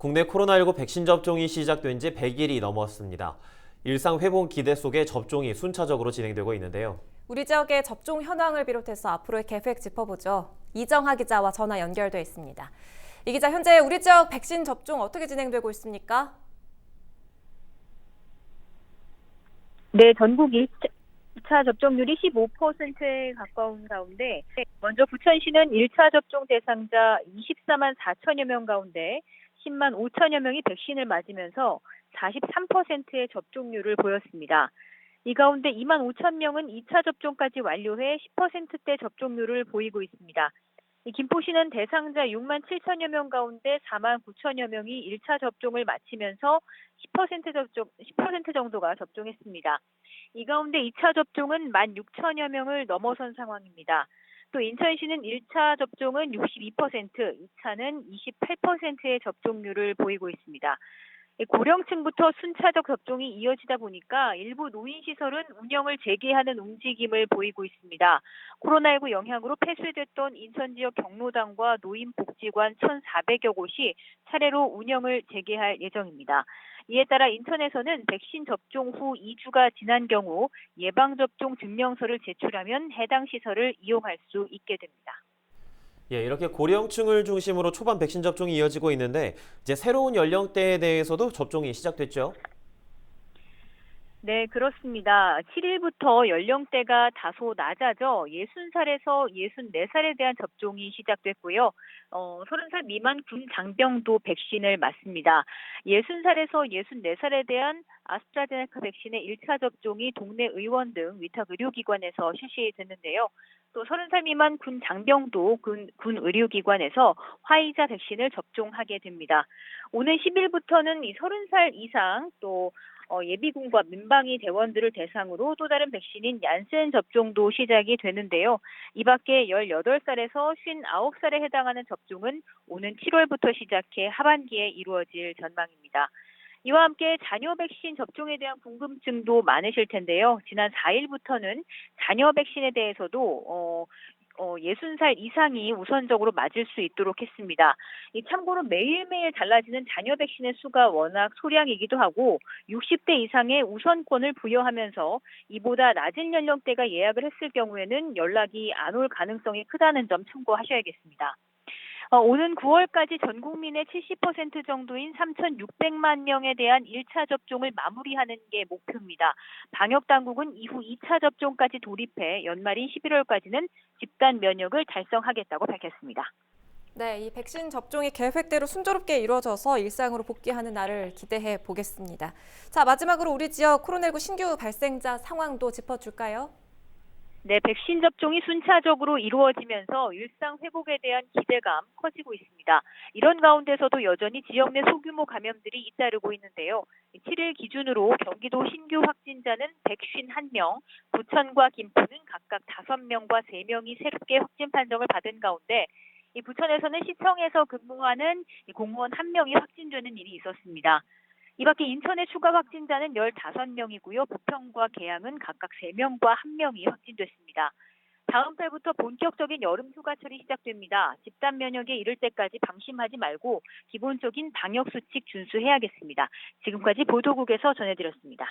국내 코로나19 백신 접종이 시작된 지 100일이 넘었습니다. 일상 회복 기대 속에 접종이 순차적으로 진행되고 있는데요. 우리 지역의 접종 현황을 비롯해서 앞으로의 계획 짚어보죠. 이정하 기자와 전화 연결돼 있습니다. 이 기자, 현재 우리 지역 백신 접종 어떻게 진행되고 있습니까? 네, 전국 1차 접종률이 15%에 가까운 가운데 먼저 부천시는 1차 접종 대상자 24만 4천여 명 가운데 10만 5천여 명이 백신을 맞으면서 43%의 접종률을 보였습니다. 이 가운데 2만 5천 명은 2차 접종까지 완료해 10%대 접종률을 보이고 있습니다. 김포시는 대상자 6만 7천여 명 가운데 4만 9천여 명이 1차 접종을 마치면서 10% 정도가 접종했습니다. 이 가운데 2차 접종은 1만 6천여 명을 넘어선 상황입니다. 또 인천시는 1차 접종은 62%, 2차는 28%의 접종률을 보이고 있습니다. 고령층부터 순차적 접종이 이어지다 보니까 일부 노인시설은 운영을 재개하는 움직임을 보이고 있습니다. 코로나19 영향으로 폐쇄됐던 인천 지역 경로당과 노인복지관 1,400여 곳이 차례로 운영을 재개할 예정입니다. 이에 따라 인천에서는 백신 접종 후 2주가 지난 경우 예방접종 증명서를 제출하면 해당 시설을 이용할 수 있게 됩니다. 이렇게 고령층을 중심으로 초반 백신 접종이 이어지고 있는데 이제 새로운 연령대에 대해서도 접종이 시작됐죠. 네, 그렇습니다. 7일부터 연령대가 다소 낮아져 60살에서 64살에 대한 접종이 시작됐고요. 30살 미만 군 장병도 백신을 맞습니다. 60살에서 64살에 대한 아스트라제네카 백신의 1차 접종이 동네 의원 등 위탁 의료기관에서 실시됐는데요. 또 30살 미만 군 장병도 군 의료기관에서 화이자 백신을 접종하게 됩니다. 오는 10일부터는 이 30살 이상 또 예비군과 민방위 대원들을 대상으로 또 다른 백신인 얀센 접종도 시작이 되는데요. 이 밖에 18살에서 59살에 해당하는 접종은 오는 7월부터 시작해 하반기에 이루어질 전망입니다. 이와 함께 자녀 백신 접종에 대한 궁금증도 많으실 텐데요. 지난 4일부터는 자녀 백신에 대해서도 60살 이상이 우선적으로 맞을 수 있도록 했습니다. 참고로 매일매일 달라지는 자녀 백신의 수가 워낙 소량이기도 하고 60대 이상의 우선권을 부여하면서 이보다 낮은 연령대가 예약을 했을 경우에는 연락이 안 올 가능성이 크다는 점 참고하셔야겠습니다. 오는 9월까지 전 국민의 70% 정도인 3,600만 명에 대한 1차 접종을 마무리하는 게 목표입니다. 방역당국은 이후 2차 접종까지 돌입해 연말인 11월까지는 집단 면역을 달성하겠다고 밝혔습니다. 네, 이 백신 접종이 계획대로 순조롭게 이루어져서 일상으로 복귀하는 날을 기대해 보겠습니다. 자, 마지막으로 우리 지역 코로나19 신규 발생자 상황도 짚어줄까요? 네, 백신 접종이 순차적으로 이루어지면서 일상 회복에 대한 기대감 커지고 있습니다. 이런 가운데서도 여전히 지역 내 소규모 감염들이 잇따르고 있는데요. 7일 기준으로 경기도 신규 확진자는 151명, 부천과 김포는 각각 5명과 3명이 새롭게 확진 판정을 받은 가운데 이 부천에서는 시청에서 근무하는 공무원 1명이 확진되는 일이 있었습니다. 이 밖에 인천의 추가 확진자는 15명이고요. 부평과 계양은 각각 3명과 1명이 확진됐습니다. 다음 달부터 본격적인 여름 휴가철이 시작됩니다. 집단 면역에 이를 때까지 방심하지 말고 기본적인 방역 수칙 준수해야겠습니다. 지금까지 보도국에서 전해드렸습니다.